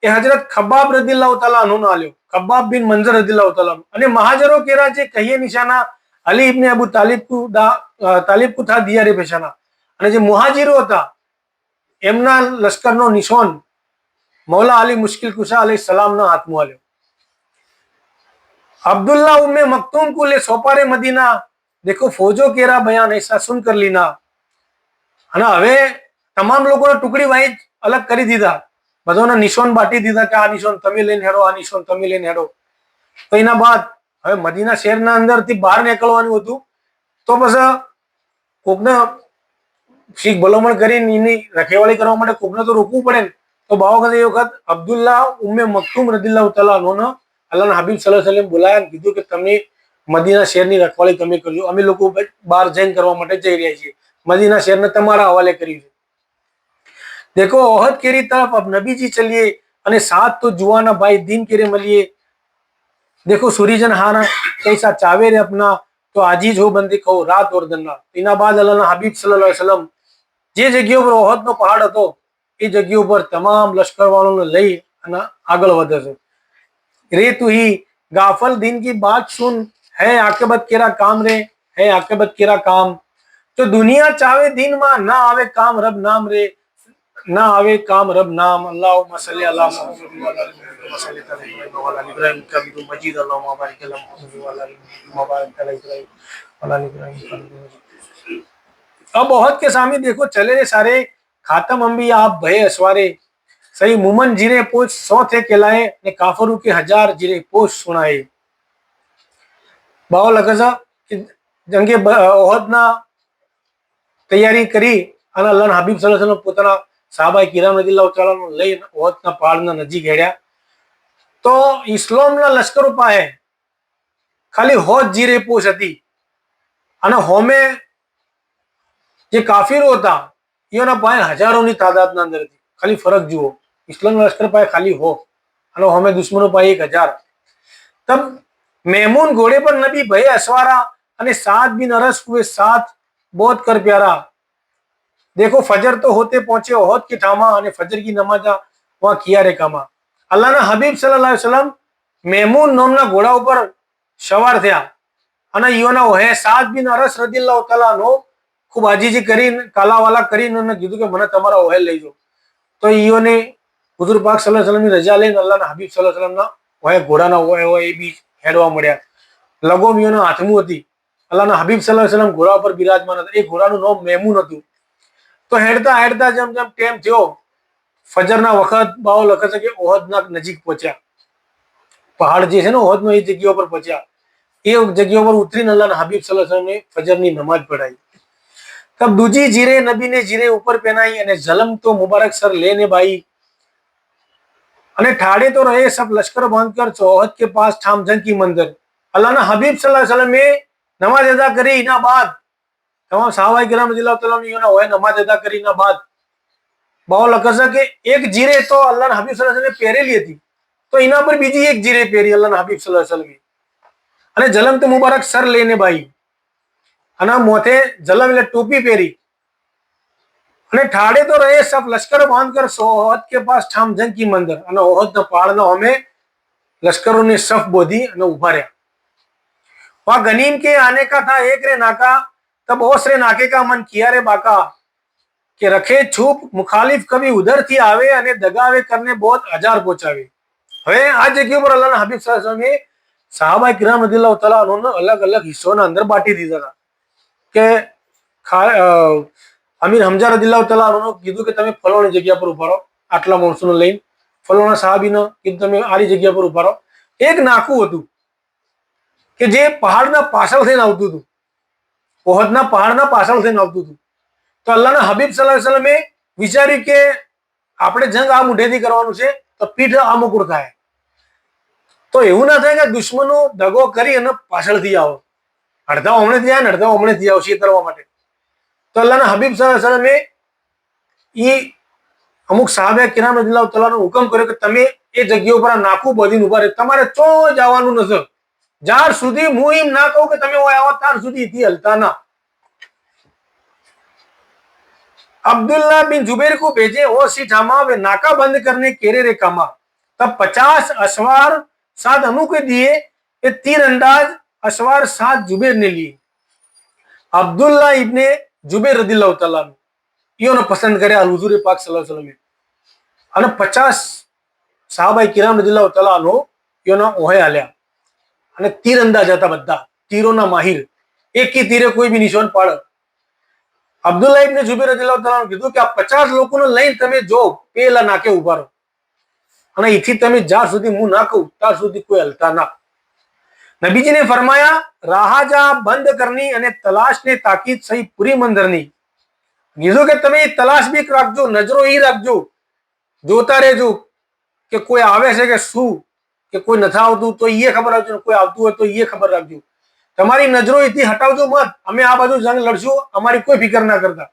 એ હજરત ખબાબ રદિલ્લાહુ તાલા અન્હુને આલ્યો, ખબાબ બિન મંજર રદિલ્લાહુ તાલા. અને મહાજરો કેરા જે કહીએ નિશાના અલી ઇબ્ન અબુ તાલિબ કુ થા દિયા રે પેશાના. અને જે મુહાજીરો હતા એમના લશ્કરનો નિશાન मौला अली मुश्किल कुशा अलैहि सलाम ना हाथ में आल्यो. अब्दुल्ला उम्मे मक्तूम को ले सोपारे मदीना, देखो फौजो केरा बयान ऐसा सुन कर लीना. અને હવે તમામ લોકોને ટુકડી વાઇઝ અલગ કરી દીધા, બધાના નિશાન બાટી દીધા કે આ નિશાન તમે લઈને હેડો, આ નિશાન તમે લઈને હેડો. તો એના બાદ હવે મદીના શહેરના અંદરથી બહાર નીકળવાનું હતું. તો પછી કોકને શીખ ભલામણ કરીને એની રખેવાળી કરવા માટે કોકને તો રોકવું પડે ને. તો બાવો વખત એ વખત અબ્દુલ્લા ઉમ્મે મક્તુમ રદિલ્લાહુ તાલા અન્હુને અલ્લાહના હબીબ સલ્લલ્લાહુ અલૈહિ વસલ્લમ બોલાયા, કીધું કે તમે મદીના શહેરની રખવાળી તમે કરજો, અમે લોકો બહાર જઈને કરવા માટે જઈ રહ્યા છીએ, મદીના શહેરને તમારા હવાલે કર્યું છે. देखो ओहद केरी तरफ अब नबी जी चलिए, અને साथ तो जुआना भाई दीन केरे मलिए. देखो सूरीजन हाना कैसा चावे रे अपना, तो आजीज हो बंदी કહો रात और दन्ना. એના બાદ અલ્લાહના હબીબ સલ્લલ્લાહુ અલૈહિ વસલ્લમ જે જગ્યા પર ઓહદનો પહાડ હતો એ જગ્યા ઉપર તમામ લશ્કર વાળોને લઈ અને આગળ વધે છે. રે તું હી ગાફલ દિન કી બાત સુન, હે આકબત કેરા કામ રે, હે આકબત કેરા કામ. તો દુનિયા ચાવે દિન માં ના આવે કામ રબ નામ રે, ના આવે કામ રબ નામ. અલ્લાहुम्मा सल्ली अला मुहम्मद व अला आलि इब्राहिम हमीदुम मजीद. अल्लाहुम्मा बारिक अला मुहम्मद व अला आलि इब्राहिम. अब ओहद के सामने देखो चले रे सारे खातम अंबिया आप भय असवारे. सही मुमन जीरे पोच 100 थे कहलाए, ने काफरू के 1000 जीरे पोच सुनाए. बाव लगे कि जंगे ओहदना तैयारी કરી અને અલ્લાહના હબીબ સલ્લલ્લાહુ અલૈહિ વસલ્લમ પોતાના સાહાબાએ કિરામ રદિલ્લાહુ તાલા અન્હુ લઈને ઓહદના પહાડના નજીક હેડ્યા. તો ઇસ્લામના લશ્કરો પાસે ખાલી 100 જીરે પોચ હતી, અને હોમે જે કાફીરો હતા એના પાસે હજારોની તાદાદના અંદર હતી. ખાલી ફરક જુઓ, ઇસ્લામના લશ્કર પાસે ખાલી 100 અને હોમે દુશ્મનો પાસે 1000. તબ મેમૂન ઘોડે પર નબી ભય અસવારા, અને साद बिन अरस हुए साथ बहुत कर प्यारा. देखो फजर तो होते पहुंचे ओहद के ठामा, અને ફજર की नमाजा वहां किया रे कामा. અલ્લાહના હબીબ સલ્લલ્લાહુ અલૈહિ વસલ્લમ મેમૂન નામના ઘોડા ઉપર સવાર થયા, અને ઈઓના ઓહે સાદ બિન અરસ રદિલ્લાહુ તાલા અન્હુ ખૂબ આજીજી કરીને કાલાવાલા કરીને એને કીધું કે મને તમારા ઓહે લઈ જાઓ. તો ઈઓને હુજૂર પાક સલ્લલ્લાહુ અલૈહિ વસલ્લમની રજા લઈને અલ્લાહના હબીબ સલ્લલ્લાહુ અલૈહિ વસલ્લમના ઓહે ઘોડાના ઓહે હોય એ બી હેડવા મળ્યા. લગોમ ઈઓના હાથમાં હતી. અલ્લાહના હબીબ સલ્લલ્લાહુ અલૈહિ વસલ્લમ ઘોડા પર બિરાજમાન હતા. એ ઘોડાનું નામ મેમૂન હતું. તો હેડતા હેડતા જેમ જેમ ટાઈમ થયો ફજરના વખત બાવો લખે છે કે ઓહદના નજીક પહોંચ્યા. પહાડ જે છે ને ઓહદનો એ જગ્યા પર પહોંચ્યા. એ જગ્યા પર ઉતરીને અલ્લાહના હબીબ સલ્લલ્લાહુ અલૈહિ વસલ્લમે ફજરની નમાજ પઢાઈ. तब दूजी जीरे नबी ने जीरे ऊपर पहनाई, અને जलम तो मुबारक सर लेने भाई. અને ठाड़े तो रहे सब लश्कर बांधकर चौहद के पास ठाम जंग की मंदिर. अल्लाह हबीब सल्लल्लाहु अलैहि वसल्लम ने नमाज अदा करी. એના બાદ તમામ સાહબાઈ કિરામ રદિયલ્લાહુ તઆલા अन्हुના હોય નમાજ અદા કરીને બાદ બહુ લખે છે કે એક જીરે તો અલ્લાહના હબીબ સલ્લલ્લાહુ અલૈહિ વસલ્લમ પહેરેલી હતી, તો એના પર બીજી એક જીરે પહેરી અલ્લાહના હબીબ સલ્લલ્લાહુ અલૈહિ વસલ્લમ, અને જલમ તો મુબારક સર લઈને બાઈ, અને મોથે જલમ એટલે ટોપી પહેરી, અને ઠાડે તો રહે સબ લશ્કર બાંધकर ओहद के पास ठाम जंग की मंदिर, અને ઓહદના પહાડના અમે લશ્કરોની સફ બોધી અને ઉભા રહ્યા. वहां गनीम के आने का था एक रे नाका, तब ओस रे नाके का मन किया रे बाका, કે રખે છૂપ મુખાલિફ કભી ઉધર થી આવે અને દગાવે કરને બહોત હજાર પહોંચાવે. હવે આ જગ્યા પર અલ્લાહના હબીબ સલ્લલ્લાહુ અલૈહિ વસલ્લમ સહાબા કિરામ રદિયલ્લાહુ તઆલા અન્હુને અલગ અલગ હિસ્સોના અંદર બાંટી દીધા હતા. કે અમીર હમઝા રદિયલ્લાહુ તઆલા અન્હુ કીધું કે તમે ફલાણી જગ્યા પર ઉભા રહો, આટલા માણસોને લઈને. ફલાણા સહાબીને કીધું તમે આલી જગ્યા પર ઉભા રહો. એક નાકું હતું કે જે પહાડના પાછળ થઈને આવતું હતું, ઓહદના પહાડના પાછળ થઈને આવતું હતું. તો અલ્લાહના હબીબ સલ્લલ્લાહુ અલૈહિ વસલ્લમે વિચાર્યું કે આપણે જંગ આ મુઢેથી કરવાનું છે, તો પીઠ આ મુકુડ થાય, તો એવું ના થાય કે દુશ્મનો દગો કરી અને પાછળથી આવો, અડધા હમણાંથી આવે ને અડધા હમણાંથી આવો છેતરવા માટે. તો અલ્લાહના હબીબ સલ્લલ્લાહુ અલૈહિ વસલ્લમે અમુક સાહાબા કિરામ રદિયલ્લાહુ તઆલાનો હુકમ કર્યો કે તમે એ જગ્યા ઉપર નાકું બાંધીને ઉભા રહે, તમારે ચો જવાનું નથી, જ્યાર સુધી હું એમ ના કહું કે તમે આવો ત્યાર સુધી એથી હલતા ના. अब्दुल्ला बिन जुबैर को भेजे और सी ठामा वे नाका बंद करने केरे रे कामा. तब 50 अश्वार साथ अनु के दिए, ये तीर अंदाज अश्वार साथ जुबैर ने लिए. अब्दुल्ला इब्ने जुबैर रदियल्लाहु तआला ઈઓને પસંદ કર્યા હુઝુર પાક સલ્લલ્લાહુ અલૈહિ વસલ્લમ, અને 50 સહાબાઈ કિરામ રદિયલ્લાહુ તઆલા અન્હુ ઈઓના ઓહે હાલ્યા, અને તીર અંદાજ હતા, બધા તીરોના માહિર, એક કી તીરે કોઈ બી નિશાન પાડે. અબ્દુલ્લા ઇબ્ને જુબૈર રદિયલ્લાહુ તઆલા કીધું કે આ 50 લોકોને લઈને તમે જો પેલા નાકે ઉભા રહો, અને એથી તમે જ્યાં સુધી હું ના કહું ત્યાં સુધી કોઈ હલતા ના. નબીજીને ફરમાયા રાહજા બંધ કરની અને તલાશને તાકીદ સહી પૂરી મંદરની. કીધું કે તમે તલાશ બી રાખજો, નજરો ઈ રાખજો, જોતા રહેજો કે કોઈ આવે છે કે શું, કે કોઈ નથી આવતું તો એ ખબર રાખજો, કોઈ આવતું હોય તો એ ખબર રાખજો. તમારી નજરો એથી હટાવજો મત, અમે આ બાજુ જંગ લડશું, અમારી કોઈ ફિકર ના કરતા.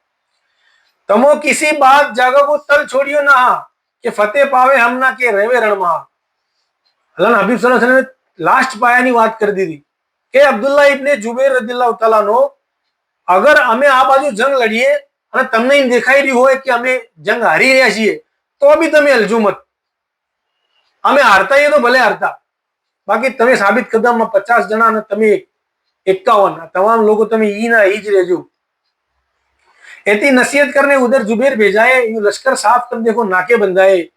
તમો કિસી બાત જાગો કો તલ છોડ્યો ના, કે ફતેહ પાવે હમ ના કે રેવે રણમાં. અલ્લાહના હબીબ સલ્લલ્લાહુ અલૈહિ વસલ્લમ લાસ્ટ પાયાની વાત કરી દીધી કે અબ્દુલ્લા ઇબ્ને જુબૈર રદિયલ્લાહુ તઆલા નો, અગર અમે આ બાજુ જંગ લડીએ અને તમને એમ દેખાઈ રહ્યું હોય કે અમે જંગ હારી રહ્યા છીએ, તો બી તમે હલજો મત. અમે હારતા એ તો ભલે હારતા, બાકી તમે સાબિત કદમમાં 50 જણા અને તમે 51, તમામ લોકો તમે ઈ ના ઈ જ રહેજો. ऐसी नसीहत करने उधर जुबैर भेजाए, यूं लश्कर साफ कर देखो नाके बंधाए.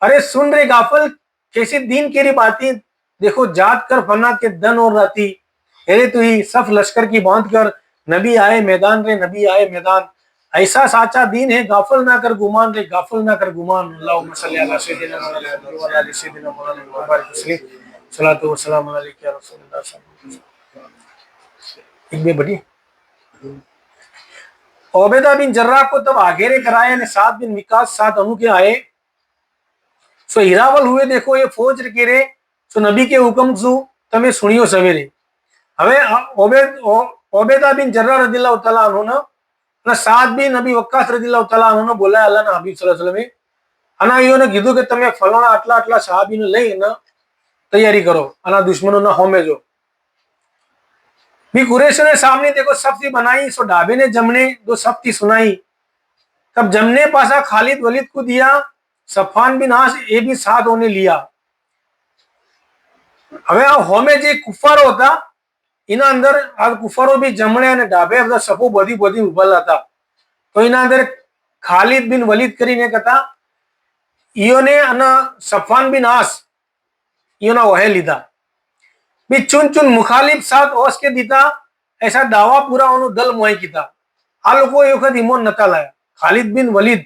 अरे सुन रे गाफल कैसी दीन केरी बातें, देखो जात कर फना के दन और राती. अरे तू ही सफ लश्कर की बांध कर, नबी आए मैदान रे नबी आए मैदान. ऐसा साचा दीन है गाफल ना कर गुमान रे, गाफल ना कर गुमान. अल्लाहुम्मा सल्ली अला सय्यिदिना मुहम्मद व अला आलि सय्यिदिना मुहम्मद व बारिक वसल्लम. सलातो व सलाम अलैका या रसूलल्लाह सल्लल्लाहु अलैहि वसल्लम. एक बे बड़ी ओबेदा बिन जर्राह को तब आघेरे कराए અને 7 बिन विकास 7 अनु के आए. सो हीरावल हुए देखो ये फौज के रे, सो नबी के हुक्म सु તમે સુણ્યો સવેરે. હવે ઓબેદા બિન જર્રાહ રદિયલ્લાહુ તઆલા અન્હુ અને 7 બિન નબી વક્કાસ રદિયલ્લાહુ તઆલા અન્હુ બોલાયા અલ્લાહના હબીબ સલ્લલ્લાહુ અલૈહિ વસલ્લમ, અને ઈઓને કીધું કે તમે ફલાણા આટલા આટલા સહાબીને લઈને તૈયારી કરો અને દુશ્મનોના હોમે જો. भी कुरैश ने सामने देखो सफ्ती बनाई, सो ढाबे ने जमने दो सफ्ती सुनाई. तब जमने पासा खालिद वलीद को दिया, सफान बिन आस ये भी साथ होने लिया. હવે આ હોમે જે કુફારો હતા એના અંદર આ કુફારો બી જમણે અને ડાબે બધા સફો બધી બધી ઉભેલા હતા. તો એના અંદર ખાલિદ બિન વલીદ કરીને હતા, ઈઓને અને સફાન બિન આસ ઈઓના ઓહે લીધા. भी चुन चुन मुखालिफ साथ ओस के दीता, ऐसा दावा पूरा उन्होंने दल मोही कीता. आ लोगों એ વખત ઈમાન નતા લાયા. ખાલિદ બિન વલીદ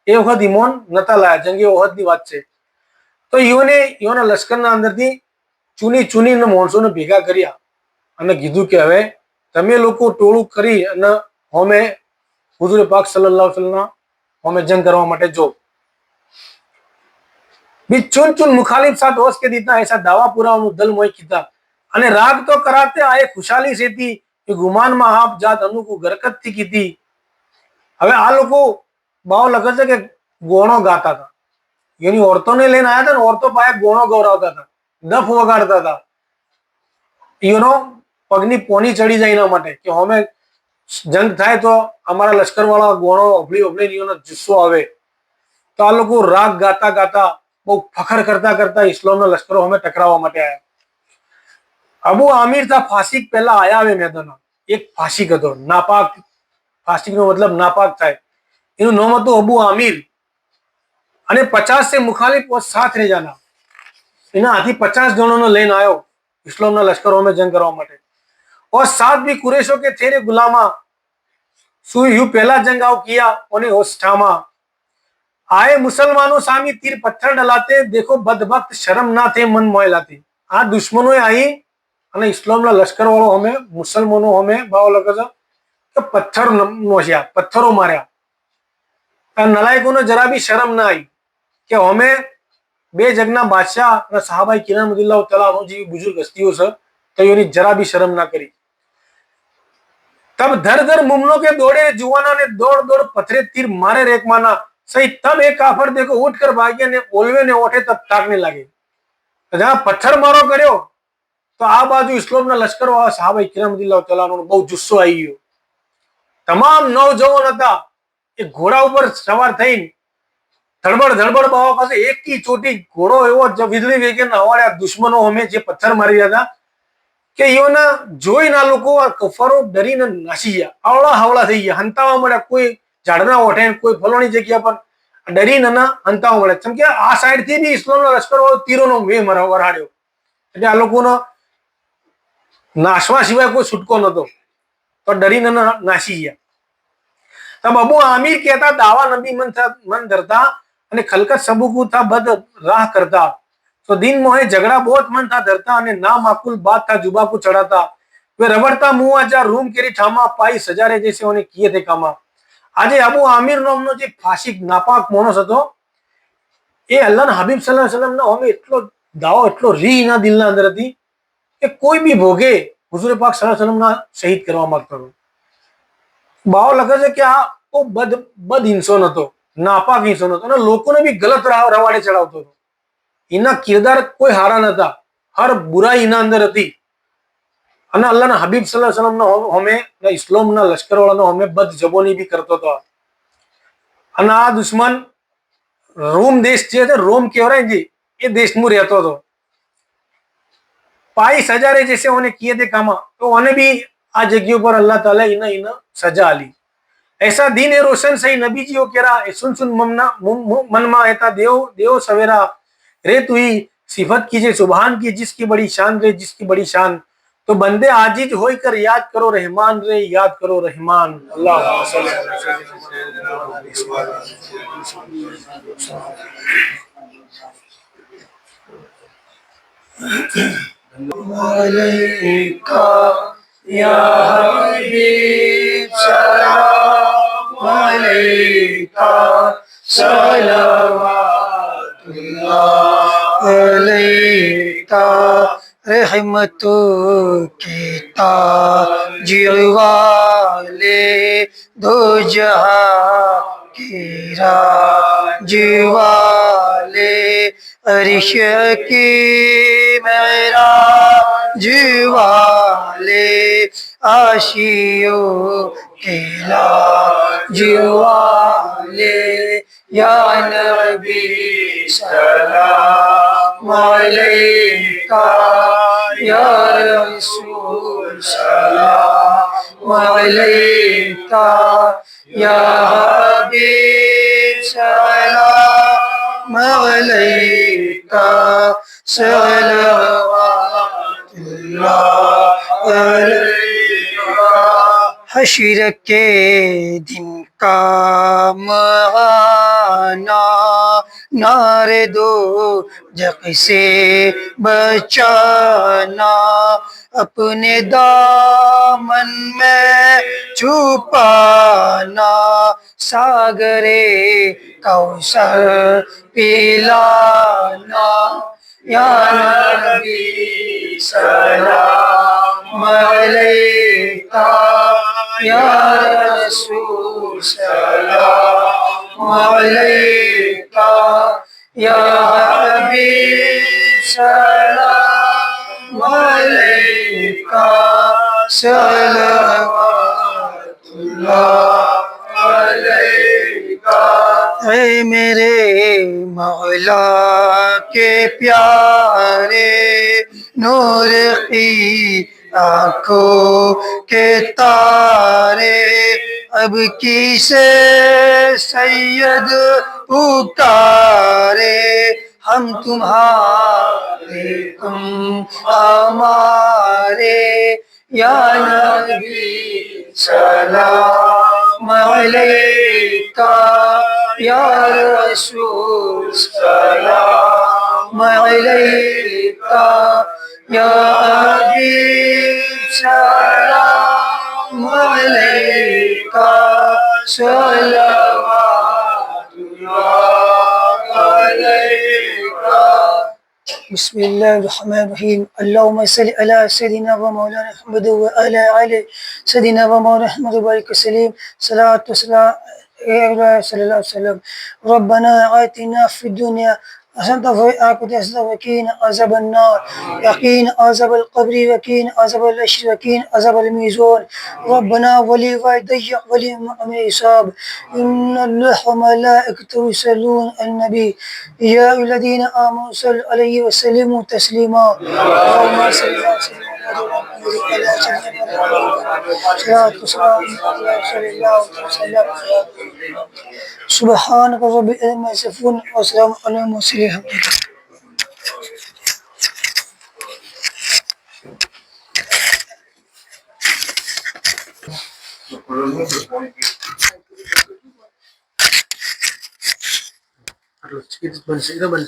એ વખત ઈમાન નતા લાયા, જંગે ઓહદની વાત છે. તો ઈઓના લશ્કરના અંદરથી ચૂની ચૂનીને માણસોને ભેગા કર્યા અને કીધું કે હવે તમે લોકો ટોળું કરી અને હોમે હુઝુર પાક સલ્લલ્લાહુ અલૈહિ વસલ્લમ હોમે જંગ કરવા માટે જો. भी चुन चुन मुखालिफ साथ ओस के दीता, ऐसा दावा पूरा उन्होंने दल मोही कीता. અને રાગ તો કરાતે આए खुशहाली से थी, એ ગુમાનમાં આપ જાત અનુકુ ગરકતથી કીધી. હવે આ લોકો બાવ લખે છે કે ગોણો ગાતા હતા, એની ઓરતોને લઈને આવ્યા હતા ને, ઓરતો પાસે ગોણો ગૌરાવતા હતા, દફ વગાડતા હતા, એનો પગની પોની ચડી જાય એના માટે કે અમે જંગ થાય તો અમારા લશ્કર વાળા ગોણો ઓભળી ઓભળી એનો જુસ્સો આવે. તો આ લોકો રાગ ગાતા ગાતા બહુ ફખર કરતા કરતા ઇસ્લામના લશ્કરો અમે ટકરાવવા માટે આવ્યા. અબુ આમિર થા ફાસિક પહેલા આયા હવે મેદાનમાં. એક ફાસિક હતો, નાપાક. ફાસિક નો મતલબ નાપાક થાય. એનું નામ હતું અબુ આમિર. અને 50 से मुखालिफ और 7 रह जाना. એના હાથી 50 જણોને લઈને આવ્યો ઇસ્લામના લશ્કરો में जंग કરવા માટે. और 7 भी कुरैशों के थे गुलामा. सु यू पहला जंग आओ किया उन्हें होश ठामा. आए मुसलमानों सामी तीर पत्थर डलाते, देखो बदबख्त शर्म ना थे मन मोह लाते. આ દુશ્મનોએ આવી અને ઇસ્લામના લશ્કર વાળો અમે મુસલમાનો અમે ભાવ લગે છે કે પથ્થર નોશ્યા, પથ્થરો માર્યા. આ નલાયકોને જરા બી શરમ ના આવી કે અમે બે જગના બાદશાહ અને સાહાબાઈ કિરામ રદિયલ્લાહુ તઆલા અનહુ જેવી બુજુર્ગ હસ્તીઓ છે તો એની જરા બી શરમ ના કરી. तब धर धर मुमलों के दौड़े जुवाना ने, दौड़ दौड़ पथरे तीर मारे रेकमाना. सही तब एक काफर देखो उठ कर भागे ने ओलवे ने ओठे तब ताकने लगे. जहां पत्थर मारो કર્યો તો આ બાજુ ઇસ્લામના લશ્કર વાળા સાહાબાઈ કિરામ રદિયલ્લાહુ તઆલા અનહુ બહુ જુસ્સો આવી ગયો. તમામ નવજવાન હતા એ ઘોડા ઉપર સવાર થઈને ધડબડ ધડબડ બાવા પાસે એક કી ચોટી ઘોડો એવો વીજળી વેગે હવાડ્યા દુશ્મનો અમે જે પથ્થર મારી રહ્યા હતા કે એઓના જોઈને આ લોકો કફારો ડરીને નાસી ગયા, આવડા હાવડા થઈ ગયા, હંતાવા મળ્યા. કોઈ ઝાડના ઓઠે, કોઈ ફલોની જગ્યા પર ડરીને હંતાવા મળ્યા. કેમ કે આ સાઈડ થી બી ઇસ્લામના લશ્કર વાળો તીરોનો વે વરાડ્યો. એટલે આ લોકોનો નાશવા સિવાય કોઈ છૂટકો નતો, તો ડરીને નાસી ગયા. तब अबू आमिर कहता दावा नबी मन धरता અને ખલકત સબુકુ था बद राह करता. तो दिन मोहे झगड़ा बहुत मन था धरता અને ना माकुल बात था जुबा को चढ़ाता. वे रबड़ता मुंह आजा रूम केरी ठामा, पाई सजारे जैसे उन्हें किए थे कामा. આજે અબુ આમિર નામનો જે ફાસિક નાપાક માણસ હતો એ અલ્લાહના હબીબ સલ્લલ્લાહુ અલૈહિ વસલ્લમનો અમે એટલો દાવો એટલો રીના દિલના અંદર હતી કે કોઈ બી ભોગે હુઝુર પાક સલ્લલ્લાહુ અલૈહિ વસલ્લમના શહીદ કરવા માંગતો હતો. બાવો લખે છે કે આ બદ ઇન્સાન હતો, નાપાક ઇન્સાન હતો અને લોકોને બી ગલત રવાડે ચડાવતો હતો. એના કિરદાર કોઈ હારા નતા, હર બુરાઈ એના અંદર હતી. અને અલ્લાહના હબીબ સલ્લલ્લાહુ અલૈહિ વસલ્લમનો હમે ઇસ્લામના લશ્કર વાળાનો હમે બદ જબોની બી કરતો હતો. અને આ દુશ્મન રોમ દેશ જે છે, રોમ કહેવાય છે, એ દેશમાં રહેતો હતો. પાઈ સજારે જૈસે ઉन्हें किए थे कामा. तो उन्हें भी आ जगह पर अल्लाह ताला इन्हें सजा आली. ऐसा दिन है रोशन सही नबी जी कह रहा है, सुन सुन मन मा ऐता देव देव सवेरा रे तू ही सिफत कीजिए सुभान की जिसकी बड़ी शान रे, जिसकी बड़ी शान. तो बंदे आजिज होई कर याद करो रहमान रे, याद करो रहमान. अल्लाह अलैका या हबीब सलाम अलैका सलावतुल्लाह अलैका रहमतु की ताज वाले दो जहां की राज वाले अर्श की मेराज वाले आशियों के लाज वाले या नबी सलाम अलैका या रसूल सलाम अलैका या हबीब सलाम अलैका सलावतुल्लाह अलैका. हश्र के दिन का महाना नारे दो जग से बचाना, अपने दामन में छुपाना, सागरे कौसर पिलाना. या नबी सलाम عليك يا رسول سلام عليك يا حبيب سلام عليك صلوات الله عليك اے میرے مولا کے پیارے نور کی آنکھوں کے تارے اب کسے سید پکارے ہم تمہارے تم ہمارے یا نبی سلام علیکہ یا رسول سلام علیکہ یا حبیب سلام علیکہ صلوات اللہ علیکہ بسم اللہ الرحمن الرحیم اللہم صلی علی سیدنا و مولانا محمد و علی آل سیدنا و مولانا محمد و بارک وسلم صلاۃ و سلام علیہ صلی اللہ علیہ وسلم ربنا آتنا فی الدنیا حسنۃ وفی الآخرۃ حسنۃ وقنا عذاب النار وقنا عذاب القبر وقنا عذاب الحشر وقنا عذاب الميزان ربنا ولوالدي وللمؤمنين الحساب ان الله وملائكته يصلون على النبي يا أيها الذين آمنوا صلوا عليه وسلموا تسليما اللهم صل على سيدنا محمد وعلى آل سيدنا محمد صلى الله عليه وسلم سبحانك رب العزة عما يصفون وسلام على المرسلين الحمد لله